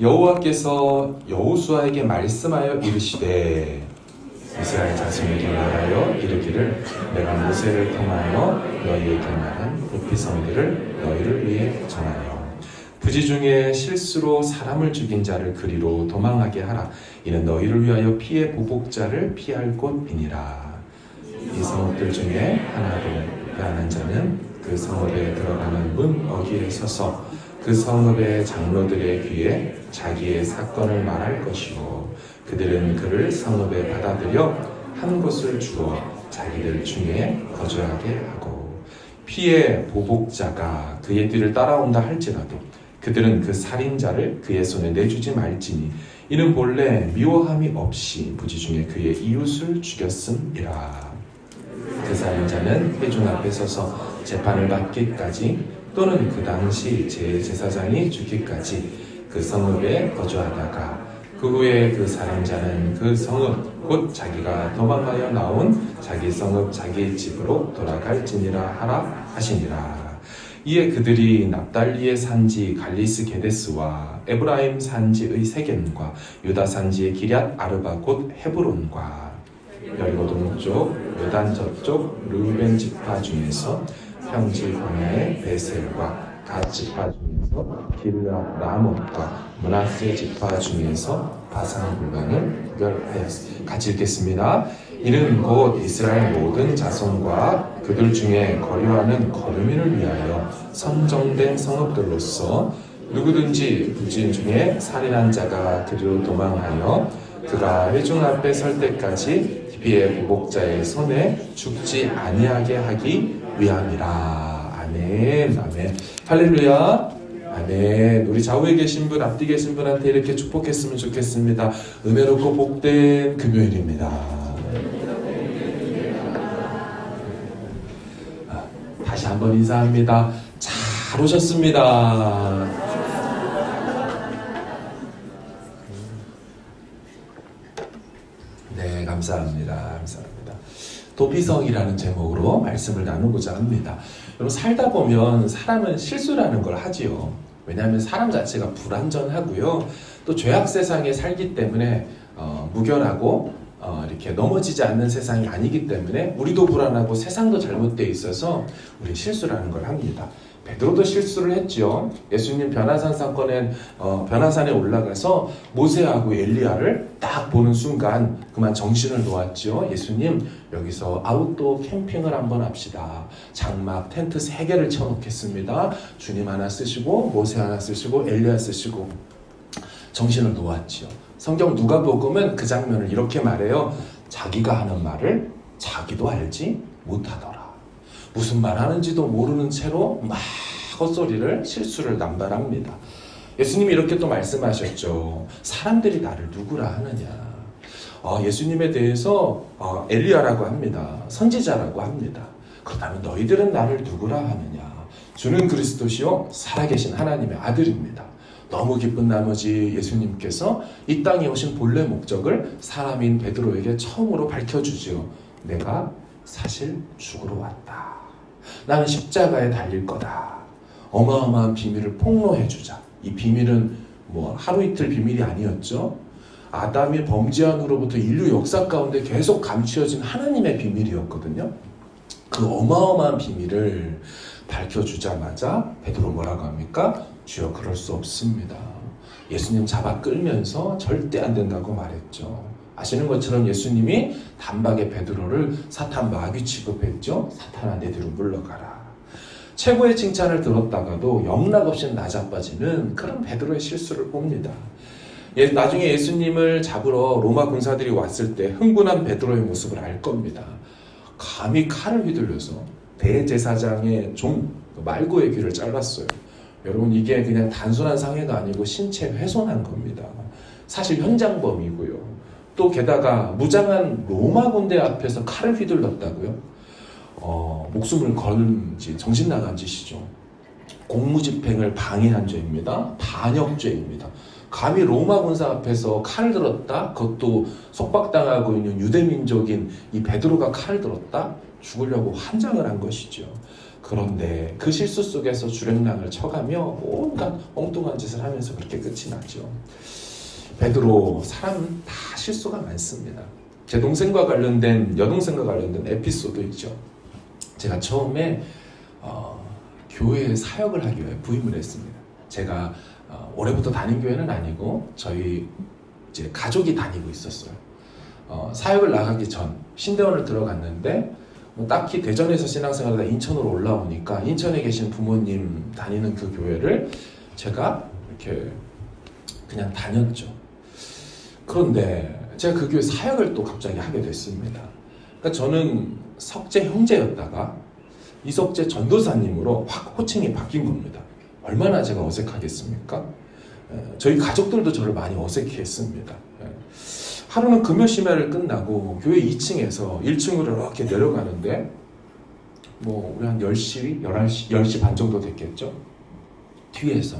여호와께서 여호수아에게 말씀하여 이르시되 이스라엘 자손에게 말하여 이르기를 내가 모세를 통하여 너희에게 말한 도피성들을 너희를 위해 전하여 부지 중에 실수로 사람을 죽인 자를 그리로 도망하게 하라. 이는 너희를 위하여 피의 보복자를 피할 곳이니라. 이 성읍들 중에 하나도 빼앗는 자는 그 성읍에 들어가는 문 어귀에 서서 그 성읍의 장로들의 귀에 자기의 사건을 말할 것이요 그들은 그를 성읍에 받아들여 한 곳을 주어 자기들 중에 거주하게 하고 피의 보복자가 그의 뒤를 따라온다 할지라도 그들은 그 살인자를 그의 손에 내주지 말지니 이는 본래 미워함이 없이 부지 중에 그의 이웃을 죽였음이라. 그 살인자는 회중 앞에 서서 재판을 받기까지 또는 그 당시 제사장이 죽기까지 그 성읍에 거주하다가 그 후에 그 살인자는 그 성읍 곧 자기가 도망하여 나온 자기 성읍 자기 집으로 돌아갈지니라 하라 하시니라. 이에 그들이 납달리의 산지 갈리스 게데스와 에브라임 산지의 세겜과 유다 산지의 기럇 아르바 곧 헤브론과 여리고 동쪽 요단 저쪽 르우벤 지파 중에서 평지 광야의 베셀과 갓 지파 중에서 길앗 라못과 므낫세 지파 중에서 바산 불간을 구별하였습니다. 같이 읽겠습니다. 이는 곧 이스라엘 모든 자손과 그들 중에 거류하는 거류민을 위하여 선정된 성읍들로서 누구든지 부진 중에 살인한 자가 그리로 도망하여 그가 회중 앞에 설 때까지 피의 보복자의 손에 죽지 아니하게 하기 위함이라. 아멘. 아멘. 할렐루야. 아멘. 우리 좌우에 계신 분, 앞뒤 계신 분한테 이렇게 축복했으면 좋겠습니다. 은혜롭고 복된 금요일입니다. 다시 한번 인사합니다. 잘 오셨습니다. 네, 감사합니다. 감사합니다. 도피성이라는 제목으로 말씀을 나누고자 합니다. 여러분, 살다 보면 사람은 실수라는 걸 하지요. 왜냐하면 사람 자체가 불완전하고요. 또 죄악 세상에 살기 때문에 무결하고 이렇게 넘어지지 않는 세상이 아니기 때문에 우리도 불안하고 세상도 잘못되어 있어서 우리 실수라는 걸 합니다. 베드로도 실수를 했죠. 예수님 변화산 사건엔 변화산에 올라가서 모세하고 엘리야를 딱 보는 순간 그만 정신을 놓았죠. 예수님, 여기서 아웃도어 캠핑을 한번 합시다. 장막 텐트 3개를 쳐놓겠습니다. 주님 하나 쓰시고 모세 하나 쓰시고 엘리야 쓰시고 정신을 놓았죠. 성경 누가복음은 그 장면을 이렇게 말해요. 자기가 하는 말을 자기도 알지 못하더라. 무슨 말 하는지도 모르는 채로 막 헛소리를 실수를 남발합니다. 예수님이 이렇게 또 말씀하셨죠. 사람들이 나를 누구라 하느냐. 예수님에 대해서 엘리야라고 합니다. 선지자라고 합니다. 그렇다면 너희들은 나를 누구라 하느냐. 주는 그리스도시요 살아계신 하나님의 아들입니다. 너무 기쁜 나머지 예수님께서 이 땅에 오신 본래 목적을 사람인 베드로에게 처음으로 밝혀주죠. 내가 사실 죽으러 왔다. 나는 십자가에 달릴 거다. 어마어마한 비밀을 폭로해주자. 이 비밀은 하루 이틀 비밀이 아니었죠. 아담이 범죄한 후로부터 인류 역사 가운데 계속 감추어진 하나님의 비밀이었거든요. 그 어마어마한 비밀을 밝혀주자마자 베드로 뭐라고 합니까? 주여 그럴 수 없습니다. 예수님 잡아 끌면서 절대 안 된다고 말했죠. 아시는 것처럼 예수님이 단박에 베드로를 사탄 마귀 취급했죠. 사탄아 내 뒤로 물러가라. 최고의 칭찬을 들었다가도 영락없이 낮아빠지는 그런 베드로의 실수를 봅니다. 나중에 예수님을 잡으러 로마 군사들이 왔을 때 흥분한 베드로의 모습을 알 겁니다. 감히 칼을 휘둘려서 대제사장의 종 말고의 귀를 잘랐어요. 여러분, 이게 그냥 단순한 상해가 아니고 신체 훼손한 겁니다. 사실 현장범이고요. 또 게다가 무장한 로마 군대 앞에서 칼을 휘둘렀다고요? 목숨을 건 지 정신 나간 짓이죠. 공무집행을 방해한 죄입니다. 반역죄입니다. 감히 로마 군사 앞에서 칼을 들었다? 그것도 속박당하고 있는 유대민족인 이 베드로가 칼을 들었다? 죽으려고 환장을 한 것이죠. 그런데 그 실수 속에서 주랭랑을 쳐가며 온갖 엉뚱한 짓을 하면서 그렇게 끝이 나죠. 베드로, 사람은 다 실수가 많습니다. 제 동생과 관련된, 여동생과 관련된 에피소드 있죠. 제가 처음에 교회에 사역을 하기 위해 부임을 했습니다. 제가 올해부터 다닌 교회는 아니고 저희 이제 가족이 다니고 있었어요. 사역을 나가기 전 신대원을 들어갔는데 딱히 대전에서 신앙생활하다 인천으로 올라오니까 인천에 계신 부모님 다니는 그 교회를 제가 이렇게 그냥 다녔죠. 그런데 제가 그 교회 사역을 또 갑자기 하게 됐습니다. 그러니까 저는 석재 형제였다가 이석재 전도사님으로 확 호칭이 바뀐 겁니다. 얼마나 제가 어색하겠습니까? 저희 가족들도 저를 많이 어색해 했습니다. 하루는 금요 심야를 끝나고 교회 2층에서 1층으로 이렇게 내려가는데 우리 한 10시, 11시, 10시 반 정도 됐겠죠? 뒤에서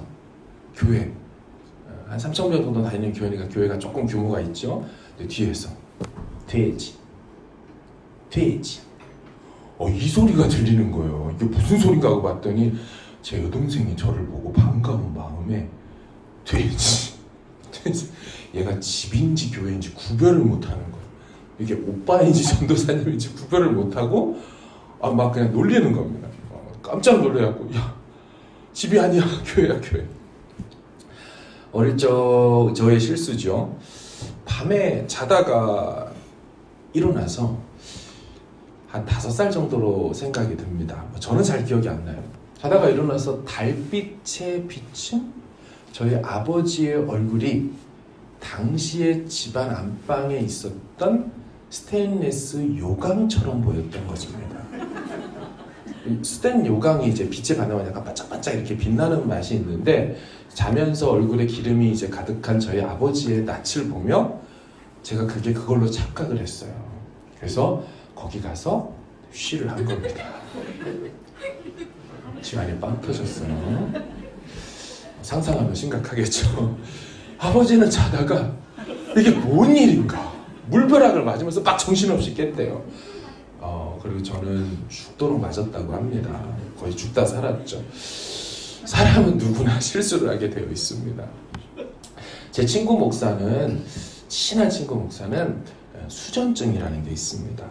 교회 한 3,000명 정도 다니는 교회니까 교회가 조금 규모가 있죠? 근데 뒤에서 돼지 이 소리가 들리는 거예요. 이게 무슨 소린가 하고 봤더니 제 여동생이 저를 보고 반가운 마음에 돼지 얘가 집인지 교회인지 구별을 못하는 거예요. 이게 오빠인지 전도사님인지 구별을 못하고 막 그냥 놀리는 겁니다. 깜짝 놀래갖고 야 집이 아니야 교회야 교회. 어릴 적 저의 실수죠. 밤에 자다가 일어나서 한 5살 정도로 생각이 듭니다. 저는 잘 기억이 안 나요. 자다가 일어나서 달빛에 비친 저희 아버지의 얼굴이 당시에 집안 안방에 있었던 스테인리스 요강처럼 보였던 것입니다. 스테인 요강이 이제 빛에 반응하면 약간 반짝반짝 이렇게 빛나는 맛이 있는데 자면서 얼굴에 기름이 이제 가득한 저희 아버지의 낯을 보며 제가 그걸로 착각을 했어요. 그래서 거기 가서 쉬를 한 겁니다. 집안이 빵 터졌어요. 상상하면 심각하겠죠. 아버지는 자다가 이게 뭔 일인가 물벼락을 맞으면서 막 정신없이 깼대요. 그리고 저는 죽도록 맞았다고 합니다. 거의 죽다 살았죠. 사람은 누구나 실수를 하게 되어 있습니다. 제 친구 목사는, 친한 친구 목사는 수전증이라는 게 있습니다.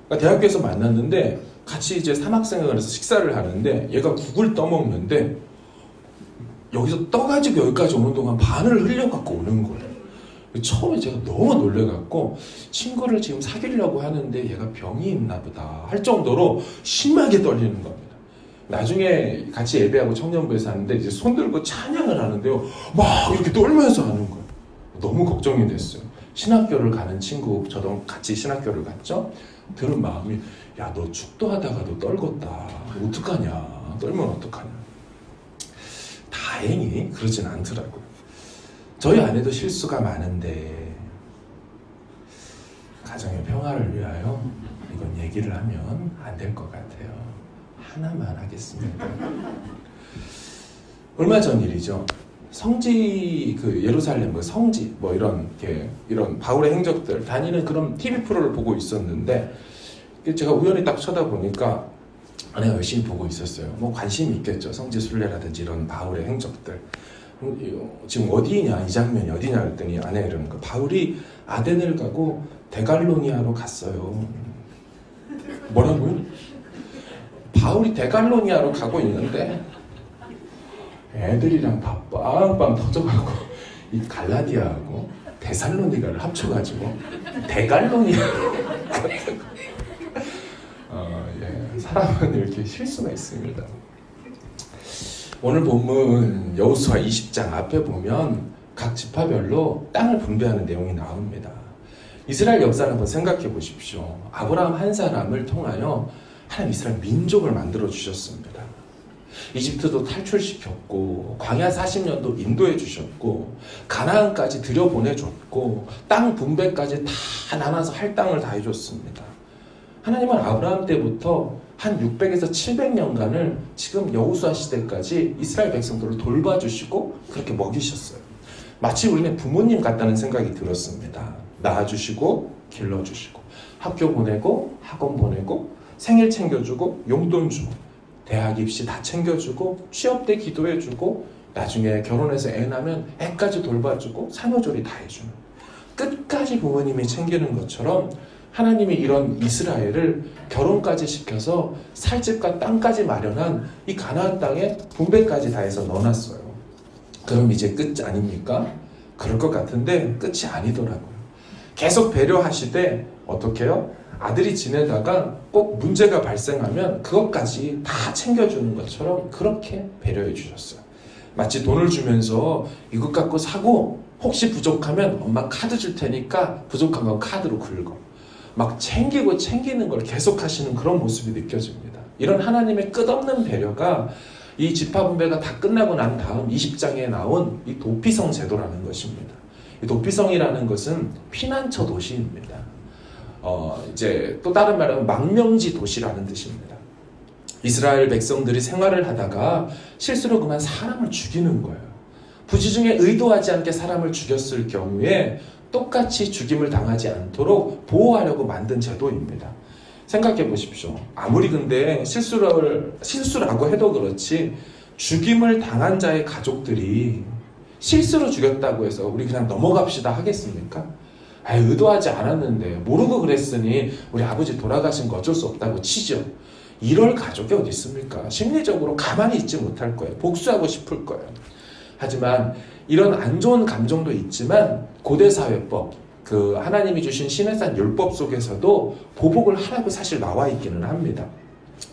그러니까 대학교에서 만났는데 같이 이제 사막생활에서 식사를 하는데 얘가 국을 떠먹는데 여기서 떠가지고 여기까지 오는 동안 반을 흘려갖고 오는 거예요. 처음에 제가 너무 놀래갖고 친구를 지금 사귀려고 하는데 얘가 병이 있나 보다 할 정도로 심하게 떨리는 겁니다. 나중에 같이 예배하고 청년부에서 하는데 이제 손 들고 찬양을 하는데요. 막 이렇게 떨면서 하는 거예요. 너무 걱정이 됐어요. 신학교를 가는 친구, 저도 같이 신학교를 갔죠. 들은 마음이 야, 너 축도하다가도 떨궜다. 어떡하냐. 떨면 어떡하냐. 다행히 그러진 않더라고요. 저희 아내도 실수가 많은데 가정의 평화를 위하여 이건 얘기를 하면 안 될 것 같아요. 하나만 하겠습니다. 얼마 전 일이죠. 성지 예루살렘 성지 이런 바울의 행적들 다니는 그런 TV 프로를 보고 있었는데 제가 우연히 딱 쳐다보니까 아내가 열심히 보고 있었어요. 관심이 있겠죠. 성지 순례라든지 이런 바울의 행적들. 지금 어디냐 이 장면이 어디냐 그랬더니 아내가 이러는 거. 바울이 아덴을 가고 데갈로니아로 갔어요. 뭐라고요? 바울이 데갈로니아로 가고 있는데 애들이랑 다 빵빵 터져가고 이 갈라디아하고 데살로니가를 합쳐가지고 데갈로니아 사람은 이렇게 실수가 있습니다. 오늘 본문 여호수아 20장 앞에 보면 각 지파별로 땅을 분배하는 내용이 나옵니다. 이스라엘 역사를 한번 생각해 보십시오. 아브라함 한 사람을 통하여 하나님 이스라엘 민족을 만들어 주셨습니다. 이집트도 탈출시켰고 광야 40년도 인도해 주셨고 가나안까지 들여보내줬고 땅 분배까지 다 나눠서 할 땅을 다 해줬습니다. 하나님은 아브라함 때부터 한 600에서 700년간을 지금 여호수아 시대까지 이스라엘 백성들을 돌봐주시고 그렇게 먹이셨어요. 마치 우리는 부모님 같다는 생각이 들었습니다. 낳아주시고 길러주시고 학교 보내고 학원 보내고 생일 챙겨주고 용돈 주고 대학 입시 다 챙겨주고 취업 때 기도해주고 나중에 결혼해서 애 낳으면 애까지 돌봐주고 산후조리 다 해주는, 끝까지 부모님이 챙기는 것처럼 하나님이 이런 이스라엘을 결혼까지 시켜서 살 집과 땅까지 마련한 이 가나안 땅에 분배까지 다 해서 넣어놨어요. 그럼 이제 끝 아닙니까? 그럴 것 같은데 끝이 아니더라고요. 계속 배려하시되 어떻게 해요? 아들이 지내다가 꼭 문제가 발생하면 그것까지 다 챙겨주는 것처럼 그렇게 배려해 주셨어요. 마치 돈을 주면서 이것 갖고 사고 혹시 부족하면 엄마 카드 줄 테니까 부족한 건 카드로 긁어. 막 챙기는 걸 계속 하시는 그런 모습이 느껴집니다. 이런 하나님의 끝없는 배려가 이 지파분배가 다 끝나고 난 다음 20장에 나온 이 도피성 제도라는 것입니다. 이 도피성이라는 것은 피난처 도시입니다. 이제 또 다른 말은 망명지 도시라는 뜻입니다. 이스라엘 백성들이 생활을 하다가 실수로 그만 사람을 죽이는 거예요. 부지 중에 의도하지 않게 사람을 죽였을 경우에 똑같이 죽임을 당하지 않도록 보호하려고 만든 제도입니다. 생각해 보십시오. 아무리 근데 실수라고 해도 그렇지 죽임을 당한 자의 가족들이 실수로 죽였다고 해서 우리 그냥 넘어갑시다 하겠습니까? 의도하지 않았는데 모르고 그랬으니 우리 아버지 돌아가신 거 어쩔 수 없다고 치죠. 이럴 가족이 어디 있습니까? 심리적으로 가만히 있지 못할 거예요. 복수하고 싶을 거예요. 하지만 이런 안 좋은 감정도 있지만 고대사회법, 그 하나님이 주신 시내산 율법 속에서도 보복을 하라고 사실 나와 있기는 합니다.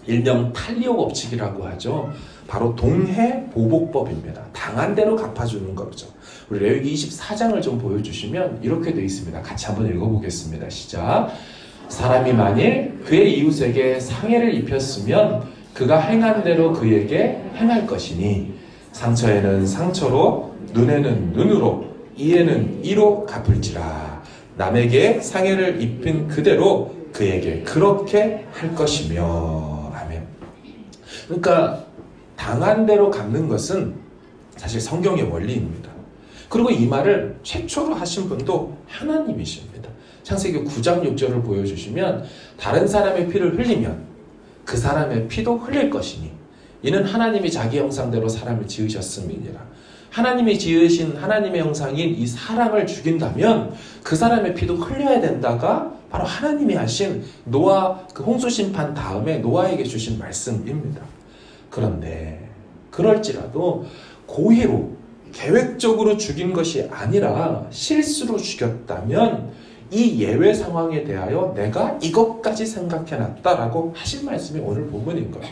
일명 탈리오 법칙이라고 하죠. 바로 동해 보복법입니다. 당한 대로 갚아주는 거죠. 우리 레위기 24장을 좀 보여주시면 이렇게 되어 있습니다. 같이 한번 읽어보겠습니다. 시작. 사람이 만일 그의 이웃에게 상해를 입혔으면 그가 행한 대로 그에게 행할 것이니 상처에는 상처로 눈에는 눈으로 이에는 이로 갚을지라. 남에게 상해를 입힌 그대로 그에게 그렇게 할 것이며. 아멘. 그러니까 당한 대로 갚는 것은 사실 성경의 원리입니다. 그리고 이 말을 최초로 하신 분도 하나님이십니다. 창세기 9장 6절을 보여주시면 다른 사람의 피를 흘리면 그 사람의 피도 흘릴 것이니 이는 하나님이 자기 형상대로 사람을 지으셨음이니라. 하나님이 지으신 하나님의 형상인 이 사람을 죽인다면 그 사람의 피도 흘려야 된다가 바로 하나님이 하신 노아 그 홍수 심판 다음에 노아에게 주신 말씀입니다. 그런데 그럴지라도 고의로 계획적으로 죽인 것이 아니라 실수로 죽였다면 이 예외 상황에 대하여 내가 이것까지 생각해놨다라고 하신 말씀이 오늘 본문인 거예요.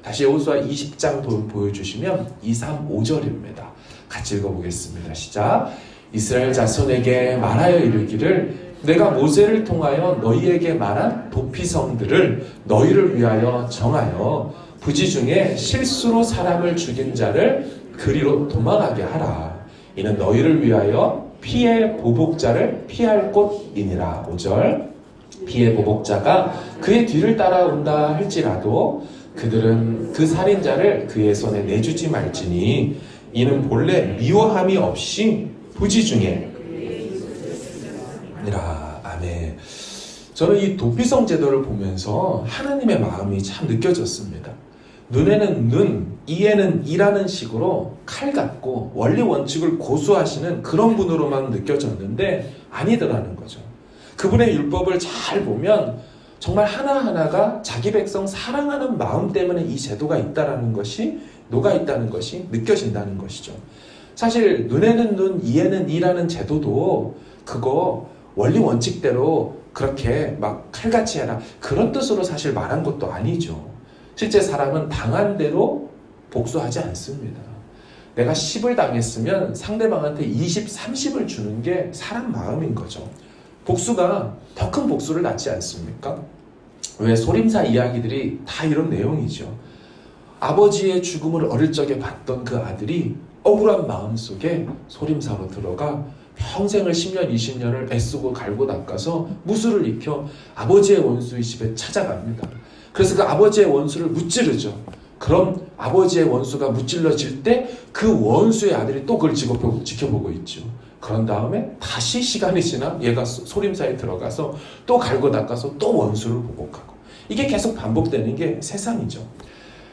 다시 여호수아 20장 보여주시면 2, 3, 5절입니다. 같이 읽어보겠습니다. 시작. 이스라엘 자손에게 말하여 이르기를 내가 모세를 통하여 너희에게 말한 도피성들을 너희를 위하여 정하여 부지 중에 실수로 사람을 죽인 자를 그리로 도망하게 하라. 이는 너희를 위하여 피의 보복자를 피할 곳이니라. 5절. 피의 보복자가 그의 뒤를 따라온다 할지라도 그들은 그 살인자를 그의 손에 내주지 말지니 이는 본래 미워함이 없이 부지 중에 니라. 아멘. 저는 이 도피성 제도를 보면서 하나님의 마음이 참 느껴졌습니다. 눈에는 눈, 이에는 이라는 식으로 칼 같고 원리 원칙을 고수하시는 그런 분으로만 느껴졌는데 아니더라는 거죠. 그분의 율법을 잘 보면 정말 하나하나가 자기 백성 사랑하는 마음 때문에 이 제도가 있다는 것이 녹아있다는 것이 느껴진다는 것이죠. 사실 눈에는 눈, 이에는 이라는 제도도 그거 원리 원칙대로 그렇게 막 칼같이 해라 그런 뜻으로 사실 말한 것도 아니죠. 실제 사람은 당한 대로 복수하지 않습니다. 내가 10을 당했으면 상대방한테 20, 30을 주는 게 사람 마음인 거죠. 복수가 더 큰 복수를 낳지 않습니까? 왜 소림사 이야기들이 다 이런 내용이죠. 아버지의 죽음을 어릴 적에 봤던 그 아들이 억울한 마음속에 소림사로 들어가 평생을 10년, 20년을 애쓰고 갈고 닦아서 무술을 익혀 아버지의 원수의 집에 찾아갑니다. 그래서 그 아버지의 원수를 무찌르죠. 그럼 아버지의 원수가 무찔러질 때 그 원수의 아들이 또 그걸 지켜보고 있죠. 그런 다음에 다시 시간이 지나 얘가 소림사에 들어가서 또 갈고 닦아서 또 원수를 보복하고 이게 계속 반복되는 게 세상이죠.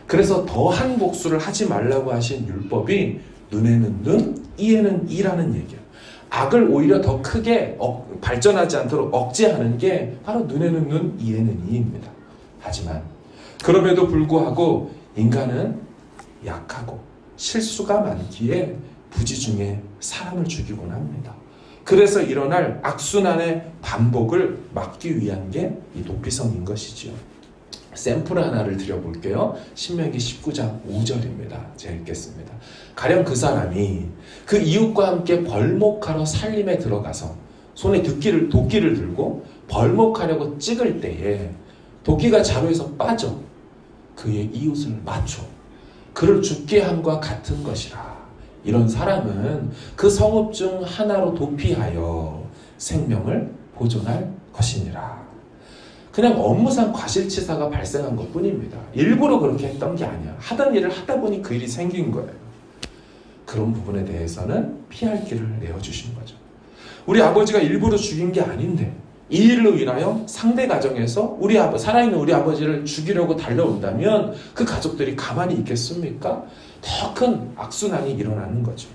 그래서 더한 복수를 하지 말라고 하신 율법이 눈에는 눈, 이에는 이라는 얘기예요. 악을 오히려 더 크게 발전하지 않도록 억제하는 게 바로 눈에는 눈, 이에는 이입니다. 하지만 그럼에도 불구하고 인간은 약하고 실수가 많기에 부지중에 사람을 죽이곤 합니다. 그래서 일어날 악순환의 반복을 막기 위한 게 이 도피성인 것이지요. 샘플 하나를 드려볼게요. 신명기 19장 5절입니다. 제가 읽겠습니다. 가령 그 사람이 그 이웃과 함께 벌목하러 살림에 들어가서 손에 도끼를 들고 벌목하려고 찍을 때에 도끼가 자루에서 빠져 그의 이웃을 맞춰 그를 죽게 함과 같은 것이라. 이런 사람은 그 성읍 중 하나로 도피하여 생명을 보존할 것이니라. 그냥 업무상 과실치사가 발생한 것뿐입니다. 일부러 그렇게 했던 게 아니야. 하던 일을 하다 보니 그 일이 생긴 거예요. 그런 부분에 대해서는 피할 길을 내어주신 거죠. 우리 아버지가 일부러 죽인 게 아닌데 이 일로 인하여 상대 가정에서 살아있는 우리 아버지를 죽이려고 달려온다면 그 가족들이 가만히 있겠습니까? 더 큰 악순환이 일어나는 거죠.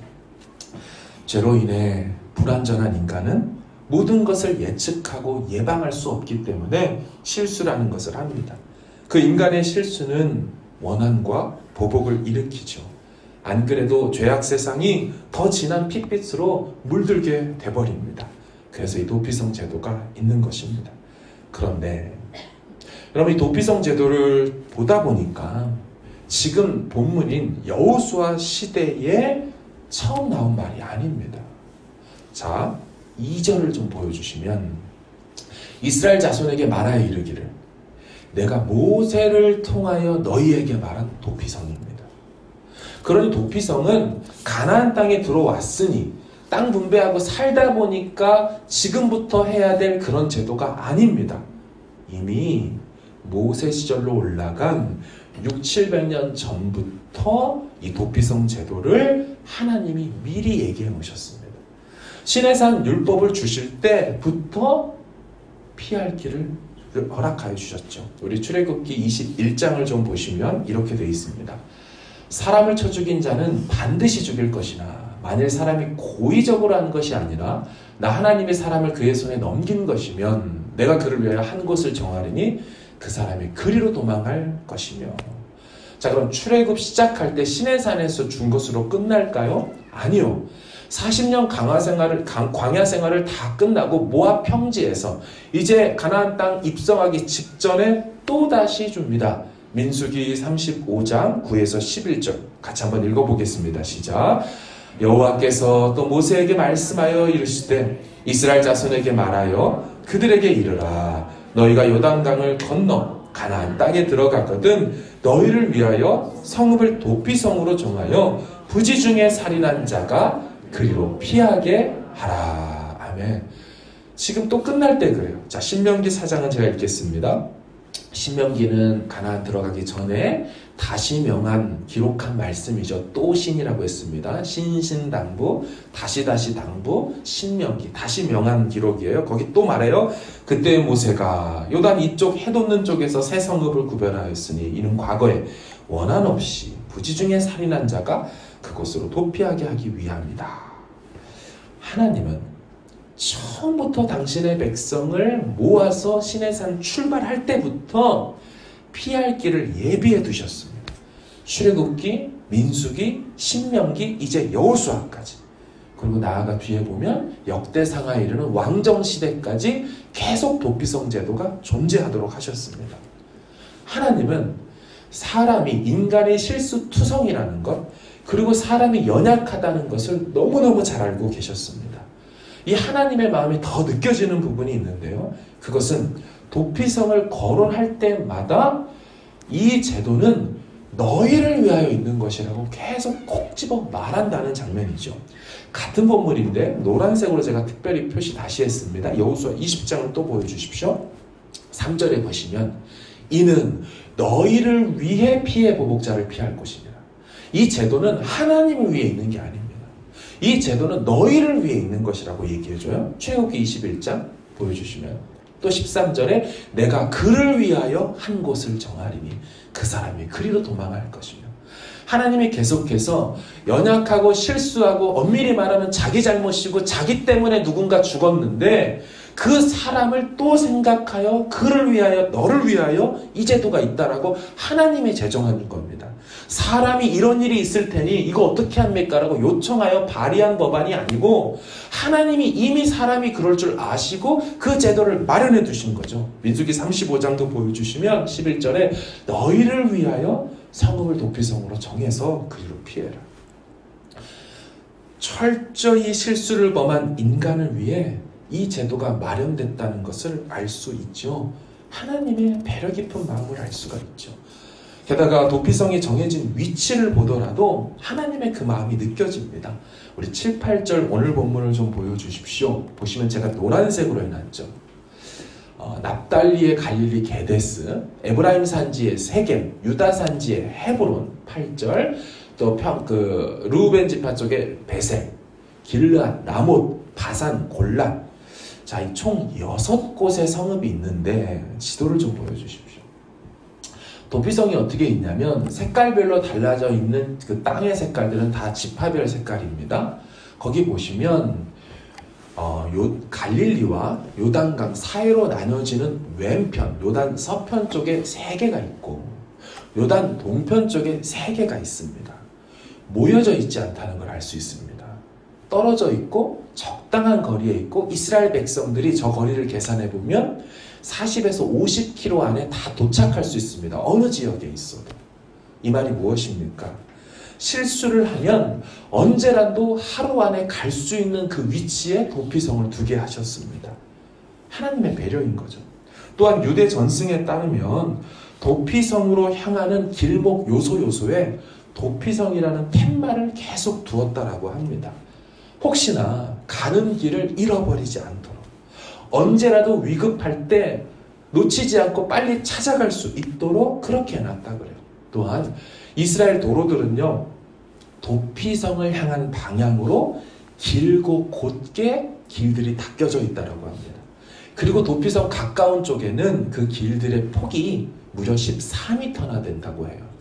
죄로 인해 불완전한 인간은 모든 것을 예측하고 예방할 수 없기 때문에 실수라는 것을 합니다. 그 인간의 실수는 원한과 보복을 일으키죠. 안 그래도 죄악 세상이 더 진한 핏빛으로 물들게 돼버립니다. 그래서 이 도피성 제도가 있는 것입니다. 그런데 여러분, 이 도피성 제도를 보다 보니까 지금 본문인 여호수아 시대에 처음 나온 말이 아닙니다. 자, 2절을 좀 보여주시면 이스라엘 자손에게 말하여 이르기를 내가 모세를 통하여 너희에게 말한 도피성입니다. 그러니 도피성은 가나안 땅에 들어왔으니 땅 분배하고 살다 보니까 지금부터 해야 될 그런 제도가 아닙니다. 이미 모세 시절로 올라간 600-700년 전부터 이 도피성 제도를 하나님이 미리 얘기해 놓으셨습니다. 시내산 율법을 주실 때부터 피할 길을 허락하여 주셨죠. 우리 출애굽기 21장을 좀 보시면 이렇게 되어 있습니다. 사람을 쳐 죽인 자는 반드시 죽일 것이나 만일 사람이 고의적으로 한 것이 아니라 나 하나님이 사람을 그의 손에 넘긴 것이면 내가 그를 위하여 한 곳을 정하리니 그 사람이 그리로 도망할 것이며. 자, 그럼 출애굽 시작할 때 시내산에서 준 것으로 끝날까요? 아니요. 40년 광야 생활을 다 끝나고 모압 평지에서 이제 가나안 땅 입성하기 직전에 또다시 줍니다. 민수기 35장 9에서 11절 같이 한번 읽어보겠습니다. 시작. 여호와께서 또 모세에게 말씀하여 이르시되 이스라엘 자손에게 말하여 그들에게 이르라. 너희가 요단강을 건너 가나안 땅에 들어가거든 너희를 위하여 성읍을 도피성으로 정하여 부지 중에 살인한 자가 그리로 피하게 하라. 아멘. 지금 또 끝날 때 그래요. 자, 신명기 4장은 제가 읽겠습니다. 신명기는 가나안 들어가기 전에 다시 명한 기록한 말씀이죠. 또 신이라고 했습니다. 신신당부, 다시 당부, 신명기 다시 명한 기록이에요. 거기 또 말해요. 그때 모세가 요단 이쪽 해돋는 쪽에서 새 성읍을 구별하였으니 이는 과거에 원한 없이 부지 중에 살인한 자가 그곳으로 도피하게 하기 위함이다. 하나님은 처음부터 당신의 백성을 모아서 시내산 출발할 때부터 피할 길을 예비해 두셨습니다. 출애굽기, 민수기, 신명기, 이제 여호수아까지. 그리고 나아가 뒤에 보면 역대상하에 이르는 왕정시대까지 계속 도피성 제도가 존재하도록 하셨습니다. 하나님은 사람이 인간의 실수투성이라는 것, 그리고 사람이 연약하다는 것을 너무너무 잘 알고 계셨습니다. 이 하나님의 마음이 더 느껴지는 부분이 있는데요. 그것은 도피성을 거론할 때마다 이 제도는 너희를 위하여 있는 것이라고 계속 콕 집어 말한다는 장면이죠. 같은 본문인데 노란색으로 제가 특별히 표시 다시 했습니다. 여호수아 20장을 또 보여주십시오. 3절에 보시면 이는 너희를 위해 피해 보복자를 피할 것이니라. 이 제도는 하나님을 위해 있는 게 아닙니다. 이 제도는 너희를 위해 있는 것이라고 얘기해줘요. 출애굽기 21장 보여주시면 또 13절에 내가 그를 위하여 한 곳을 정하리니 그 사람이 그리로 도망할 것이며, 하나님이 계속해서 연약하고 실수하고 엄밀히 말하면 자기 잘못이고 자기 때문에 누군가 죽었는데 그 사람을 또 생각하여 그를 위하여 너를 위하여 이 제도가 있다라고 하나님이 제정하는 겁니다. 사람이 이런 일이 있을 테니 이거 어떻게 합니까? 라고 요청하여 발의한 법안이 아니고 하나님이 이미 사람이 그럴 줄 아시고 그 제도를 마련해 두신 거죠. 민수기 35장도 보여주시면 11절에 너희를 위하여 성읍을 도피성으로 정해서 그리로 피해라. 철저히 실수를 범한 인간을 위해 이 제도가 마련됐다는 것을 알 수 있죠. 하나님의 배려 깊은 마음을 알 수가 있죠. 게다가 도피성이 정해진 위치를 보더라도 하나님의 그 마음이 느껴집니다. 우리 7, 8절 오늘 본문을 좀 보여주십시오. 보시면 제가 노란색으로 해놨죠. 납달리의 갈릴리 게데스, 에브라임 산지의 세겜, 유다 산지의 헤브론 8절, 또 르우벤 지파 쪽의 베셀, 길르앗, 라못, 바산, 골란. 자, 이 총 6곳의 성읍이 있는데 지도를 좀 보여주십시오. 도피성이 어떻게 있냐면 색깔별로 달라져 있는 그 땅의 색깔들은 다 지파별 색깔입니다. 거기 보시면 갈릴리와 요단강 사이로 나눠지는 왼편, 요단 서편 쪽에 3개가 있고 요단 동편 쪽에 3개가 있습니다. 모여져 있지 않다는 걸 알 수 있습니다. 떨어져 있고 적당한 거리에 있고 이스라엘 백성들이 저 거리를 계산해 보면 40에서 50km 안에 다 도착할 수 있습니다. 어느 지역에 있어도. 이 말이 무엇입니까? 실수를 하면 언제라도 하루 안에 갈 수 있는 그 위치에 도피성을 두게 하셨습니다. 하나님의 배려인 거죠. 또한 유대 전승에 따르면 도피성으로 향하는 길목 요소에 도피성이라는 팻말을 계속 두었다라고 합니다. 혹시나 가는 길을 잃어버리지 않도록 언제라도 위급할 때 놓치지 않고 빨리 찾아갈 수 있도록 그렇게 해놨다 그래요. 또한 이스라엘 도로들은요, 도피성을 향한 방향으로 길고 곧게 길들이 닦여져 있다고 합니다. 그리고 도피성 가까운 쪽에는 그 길들의 폭이 무려 14m나 된다고 해요.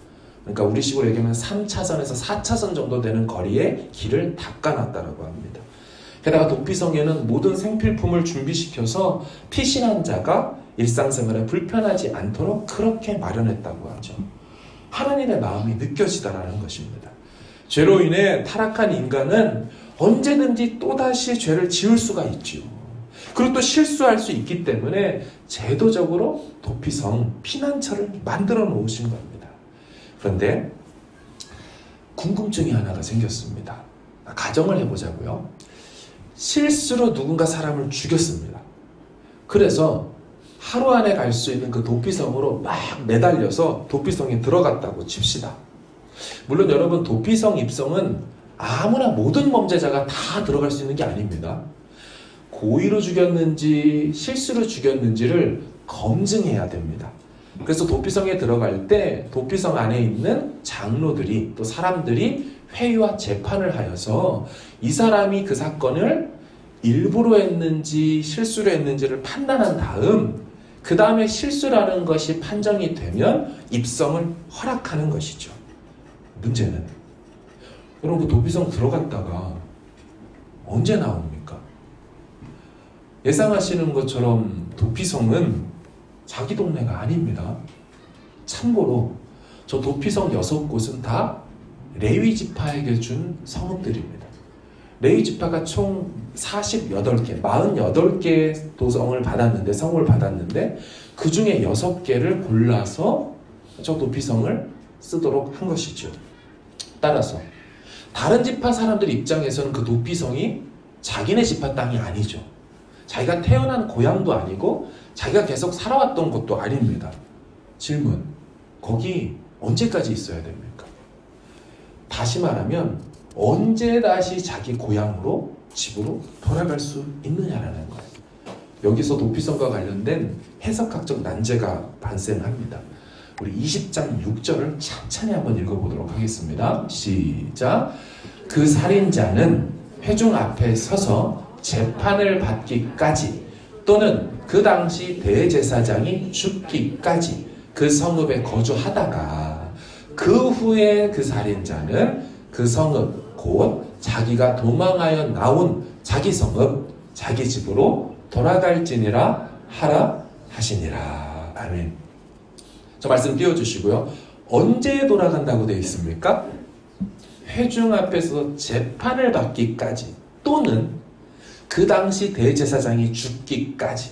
그러니까 우리식으로 얘기하면 3차선에서 4차선 정도 되는 거리에 길을 닦아놨다고 합니다. 게다가 도피성에는 모든 생필품을 준비시켜서 피신한 자가 일상생활에 불편하지 않도록 그렇게 마련했다고 하죠. 하나님의 마음이 느껴지다라는 것입니다. 죄로 인해 타락한 인간은 언제든지 또다시 죄를 지을 수가 있지요. 그리고 또 실수할 수 있기 때문에 제도적으로 도피성, 피난처를 만들어 놓으신 겁니다. 그런데 궁금증이 하나가 생겼습니다. 가정을 해보자고요. 실수로 누군가 사람을 죽였습니다. 그래서 하루 안에 갈 수 있는 그 도피성으로 막 매달려서 도피성에 들어갔다고 칩시다. 물론 여러분, 도피성 입성은 아무나 모든 범죄자가 다 들어갈 수 있는 게 아닙니다. 고의로 죽였는지 실수로 죽였는지를 검증해야 됩니다. 그래서 도피성에 들어갈 때 도피성 안에 있는 장로들이 또 사람들이 회의와 재판을 하여서 이 사람이 그 사건을 일부러 했는지 실수로 했는지를 판단한 다음 그 다음에 실수라는 것이 판정이 되면 입성을 허락하는 것이죠. 문제는 여러분, 그 도피성 들어갔다가 언제 나옵니까? 예상하시는 것처럼 도피성은 자기 동네가 아닙니다. 참고로 저 도피성 6곳은 다 레위 지파에게 준 성읍들입니다. 레위 지파가 총 48개, 48개의 도성을 받았는데, 성을 받았는데 그 중에 6개를 골라서 저 도피성을 쓰도록 한 것이죠. 따라서 다른 지파 사람들 입장에서는 그 도피성이 자기네 지파 땅이 아니죠. 자기가 태어난 고향도 아니고 자기가 계속 살아왔던 곳도 아닙니다. 질문, 거기 언제까지 있어야 됩니까? 다시 말하면 언제 다시 자기 고향으로, 집으로 돌아갈 수 있느냐라는 거예요. 여기서 도피성과 관련된 해석학적 난제가 발생합니다. 우리 20장 6절을 찬찬히 한번 읽어보도록 하겠습니다. 시작. 그 살인자는 회중 앞에 서서 재판을 받기까지 또는 그 당시 대제사장이 죽기까지 그 성읍에 거주하다가 그 후에 그 살인자는 그 성읍 곧 자기가 도망하여 나온 자기 성읍 자기 집으로 돌아갈지니라 하라 하시니라. 아멘. 저 말씀 띄워주시고요. 언제 돌아간다고 되어 있습니까? 회중 앞에서 재판을 받기까지 또는 그 당시 대제사장이 죽기까지.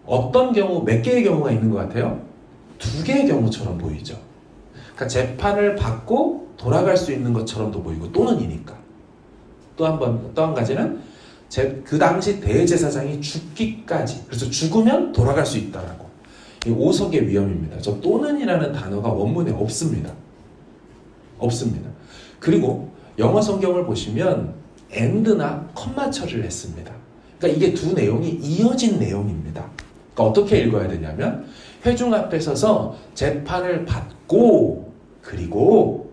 어떤 경우, 몇 개의 경우가 있는 것 같아요? 2개의 경우처럼 보이죠. 그러니까 재판을 받고 돌아갈 수 있는 것처럼도 보이고 또는이니까. 또 한 가지는 그 당시 대제사장이 죽기까지. 그래서 죽으면 돌아갈 수 있다라고. 이 오석의 위험입니다. 저 또는이라는 단어가 원문에 없습니다. 없습니다. 그리고 영어 성경을 보시면 and나 컴마 처리를 했습니다. 그러니까 이게 두 내용이 이어진 내용입니다. 그러니까 어떻게 읽어야 되냐면 회중 앞에 서서 재판을 받고 그리고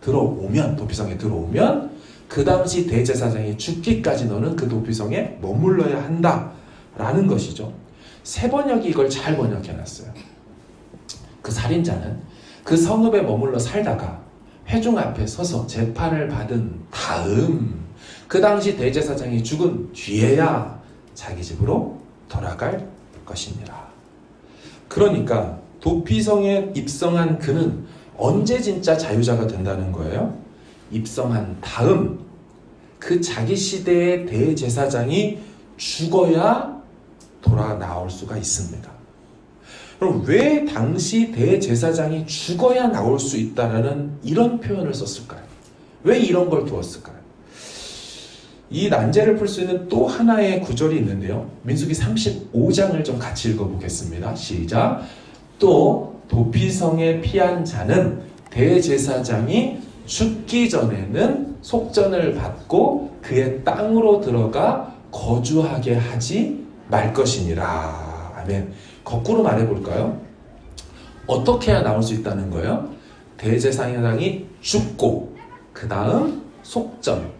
들어오면 도피성에 들어오면 그 당시 대제사장이 죽기까지 너는 그 도피성에 머물러야 한다라는 것이죠. 세 번역이 이걸 잘 번역해놨어요. 그 살인자는 그 성읍에 머물러 살다가 회중 앞에 서서 재판을 받은 다음 그 당시 대제사장이 죽은 뒤에야 자기 집으로 돌아갈 것이니라. 그러니까 도피성에 입성한 그는 언제 진짜 자유자가 된다는 거예요? 입성한 다음 그 자기 시대의 대제사장이 죽어야 돌아 나올 수가 있습니다. 그럼 왜 당시 대제사장이 죽어야 나올 수 있다라는 이런 표현을 썼을까요? 왜 이런 걸 두었을까요? 이 난제를 풀 수 있는 또 하나의 구절이 있는데요. 민수기 35장을 좀 같이 읽어보겠습니다. 시작. 또 도피성에 피한 자는 대제사장이 죽기 전에는 속전을 받고 그의 땅으로 들어가 거주하게 하지 말 것이니라. 아멘. 거꾸로 말해볼까요? 어떻게 해야 나올 수 있다는 거예요? 대제사장이 죽고 그 다음 속전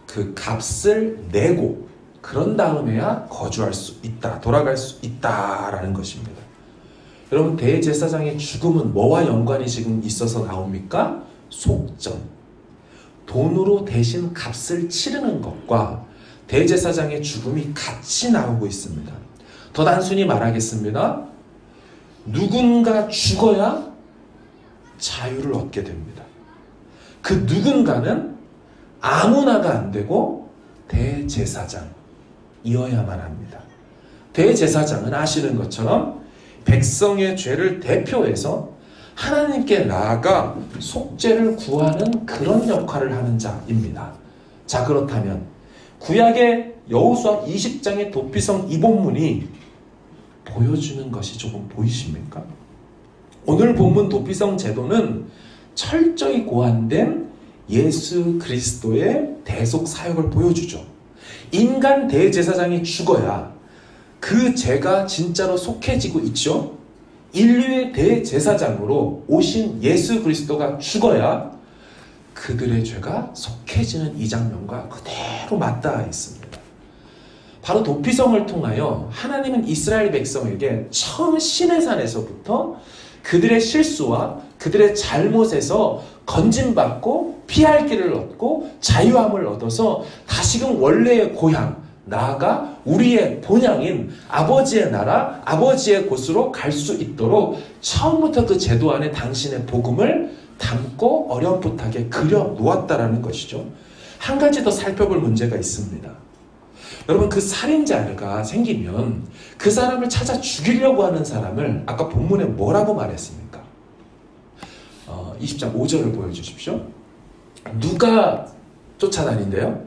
그 값을 내고 그런 다음에야 거주할 수 있다. 돌아갈 수 있다라는 것입니다. 여러분 대제사장의 죽음은 뭐와 연관이 지금 있어서 나옵니까? 속전. 돈으로 대신 값을 치르는 것과 대제사장의 죽음이 같이 나오고 있습니다. 더 단순히 말하겠습니다. 누군가 죽어야 자유를 얻게 됩니다. 그 누군가는 아무나가 안 되고 대제사장이어야만 합니다. 대제사장은 아시는 것처럼 백성의 죄를 대표해서 하나님께 나아가 속죄를 구하는 그런 역할을 하는 자입니다. 자, 그렇다면 구약의 여호수아 20장의 도피성 이 본문이 보여주는 것이 조금 보이십니까? 오늘 본문 도피성 제도는 철저히 고안된 예수 그리스도의 대속 사역을 보여주죠. 인간 대제사장이 죽어야 그 죄가 진짜로 속해지고 있죠. 인류의 대제사장으로 오신 예수 그리스도가 죽어야 그들의 죄가 속해지는 이 장면과 그대로 맞닿아 있습니다. 바로 도피성을 통하여 하나님은 이스라엘 백성에게 처음 시내산에서부터 그들의 실수와 그들의 잘못에서 건진받고 피할 길을 얻고 자유함을 얻어서 다시금 원래의 고향, 나아가 우리의 본향인 아버지의 나라, 아버지의 곳으로 갈 수 있도록 처음부터 그 제도 안에 당신의 복음을 담고 어렴풋하게 그려 놓았다라는 것이죠. 한 가지 더 살펴볼 문제가 있습니다. 여러분 그 살인자가 생기면 그 사람을 찾아 죽이려고 하는 사람을 아까 본문에 뭐라고 말했습니까? 20장 5절을 보여주십시오. 누가 쫓아다닌대요?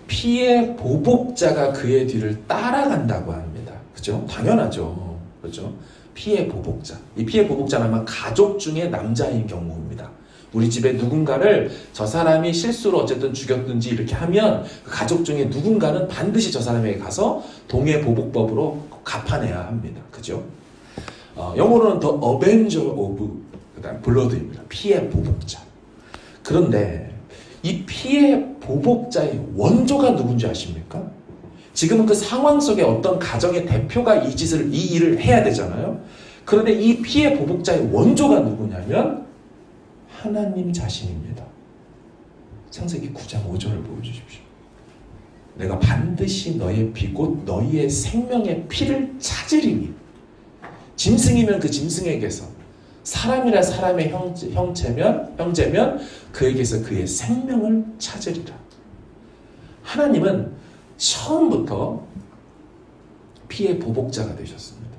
피의 보복자가 그의 뒤를 따라간다고 합니다. 그죠? 당연하죠. 그죠? 피의 보복자. 이 피의 보복자는 아마 가족 중에 남자인 경우입니다. 우리 집에 누군가를 저 사람이 실수로 어쨌든 죽였든지 이렇게 하면 그 가족 중에 누군가는 반드시 저 사람에게 가서 동해 보복법으로 갚아내야 합니다. 그죠? 영어로는 The Avenger of Blood입니다. 피의 보복자. 그런데 이 피의 보복자의 원조가 누군지 아십니까? 지금은 그 상황 속에 어떤 가정의 대표가 이 일을 해야 되잖아요. 그런데 이 피해 보복자의 원조가 누구냐면 하나님 자신입니다. 창세기 9장 5절을 보여주십시오. 내가 반드시 너의 피 곧 너희의 생명의 피를 찾으리니, 짐승이면 그 짐승에게서, 사람이라 사람의 형제면 그에게서 그의 생명을 찾으리라. 하나님은 처음부터 피해 보복자가 되셨습니다.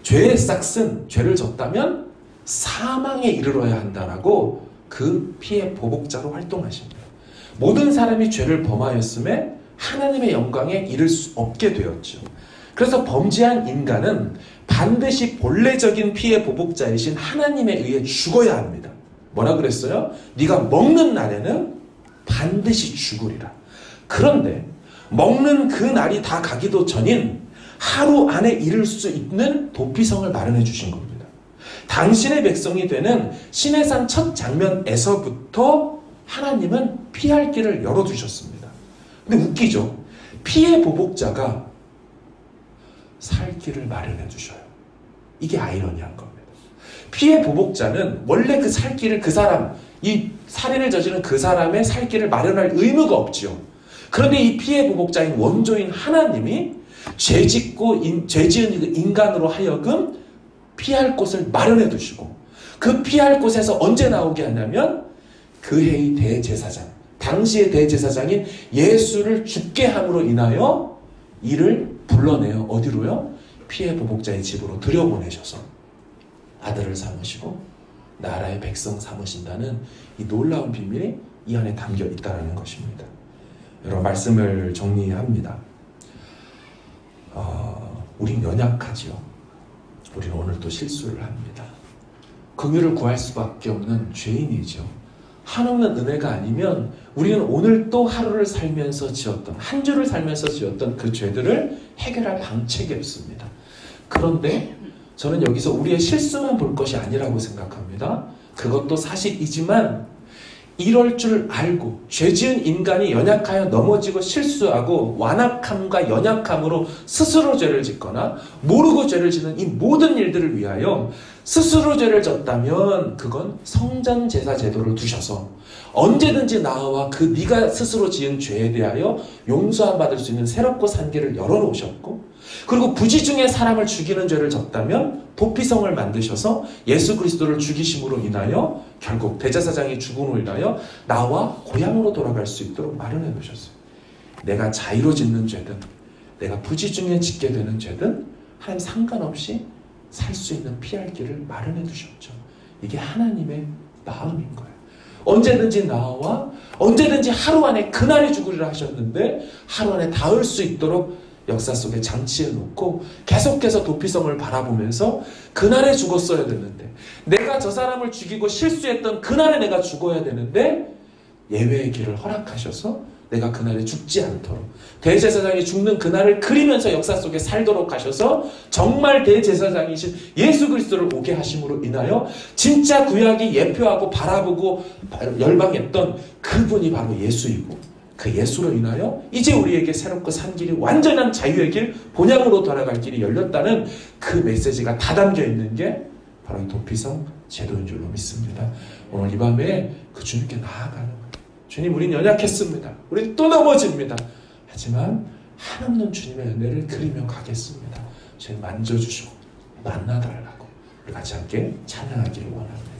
죄의 싹은 죄를 졌다면 사망에 이르러야 한다라고 그 피해 보복자로 활동하십니다. 모든 사람이 죄를 범하였음에 하나님의 영광에 이를 수 없게 되었죠. 그래서 범죄한 인간은 반드시 본래적인 피해 보복자이신 하나님에 의해 죽어야 합니다. 뭐라 그랬어요? 네가 먹는 날에는 반드시 죽으리라. 그런데 먹는 그 날이 다 가기도 전인 하루 안에 이룰 수 있는 도피성을 마련해 주신 겁니다. 당신의 백성이 되는 시내산 첫 장면에서부터 하나님은 피할 길을 열어두셨습니다. 근데 웃기죠? 피해 보복자가 살 길을 마련해 주셔요. 이게 아이러니한 겁니다. 피해 보복자는 원래 그 살 길을 그 사람, 이 살인을 저지른 그 사람의 살 길을 마련할 의무가 없죠. 그런데 이 피해 보복자인 원조인 하나님이 죄 지은 인간으로 하여금 피할 곳을 마련해 두시고, 그 피할 곳에서 언제 나오게 하냐면 그 해의 대제사장, 당시의 대제사장인 예수를 죽게 함으로 인하여 이를 불러내어 어디로요? 피해 보복자의 집으로 들여보내셔서 아들을 삼으시고 나라의 백성 삼으신다는 이 놀라운 비밀이 이 안에 담겨 있다는 것입니다. 여러분, 말씀을 정리합니다. 우린 연약하지요. 우리는 오늘 또 실수를 합니다. 긍휼을 구할 수밖에 없는 죄인이죠. 한없는 은혜가 아니면 우리는 오늘 또 하루를 살면서 지었던, 한 주를 살면서 지었던 그 죄들을 해결할 방책이 없습니다. 그런데 저는 여기서 우리의 실수만 볼 것이 아니라고 생각합니다. 그것도 사실이지만 이럴 줄 알고 죄지은 인간이 연약하여 넘어지고 실수하고 완악함과 연약함으로 스스로 죄를 짓거나 모르고 죄를 짓는 이 모든 일들을 위하여 스스로 죄를 졌다면 그건 성전제사 제도를 두셔서 언제든지 나와 그 네가 스스로 지은 죄에 대하여 용서함 받을 수 있는 새롭고 산 길을 열어놓으셨고, 그리고 부지중에 사람을 죽이는 죄를 졌다면 도피성을 만드셔서 예수 그리스도를 죽이심으로 인하여 결국 대제사장이 죽음으로 인하여 나와 고향으로 돌아갈 수 있도록 마련해 놓으셨어요. 내가 자의로 짓는 죄든 내가 부지중에 짓게 되는 죄든 하나님 상관없이 살 수 있는 피할 길을 마련해 두셨죠. 이게 하나님의 마음인 거예요. 언제든지 나와 언제든지 하루 안에 그날이 죽으리라 하셨는데 하루 안에 닿을 수 있도록 역사 속에 장치해 놓고 계속해서 도피성을 바라보면서 그날에 죽었어야 되는데, 내가 저 사람을 죽이고 실수했던 그날에 내가 죽어야 되는데 예외의 길을 허락하셔서 내가 그날에 죽지 않도록 대제사장이 죽는 그날을 그리면서 역사 속에 살도록 하셔서 정말 대제사장이신 예수 그리스도를 오게 하심으로 인하여 진짜 구약이 예표하고 바라보고 열방했던 그분이 바로 예수이고, 그 예수로 인하여 이제 우리에게 새롭고 산 길이 완전한 자유의 길, 본향으로 돌아갈 길이 열렸다는 그 메시지가 다 담겨 있는 게 바로 이 도피성 제도인 줄로 믿습니다. 오늘 이 밤에 그 주님께 나아가는 거예요. 주님, 우린 연약했습니다. 우린 또 넘어집니다. 하지만 한없는 주님의 은혜를 그리며 가겠습니다. 주님 만져주시고 만나달라고 우리 같이 함께 찬양하기를 원합니다.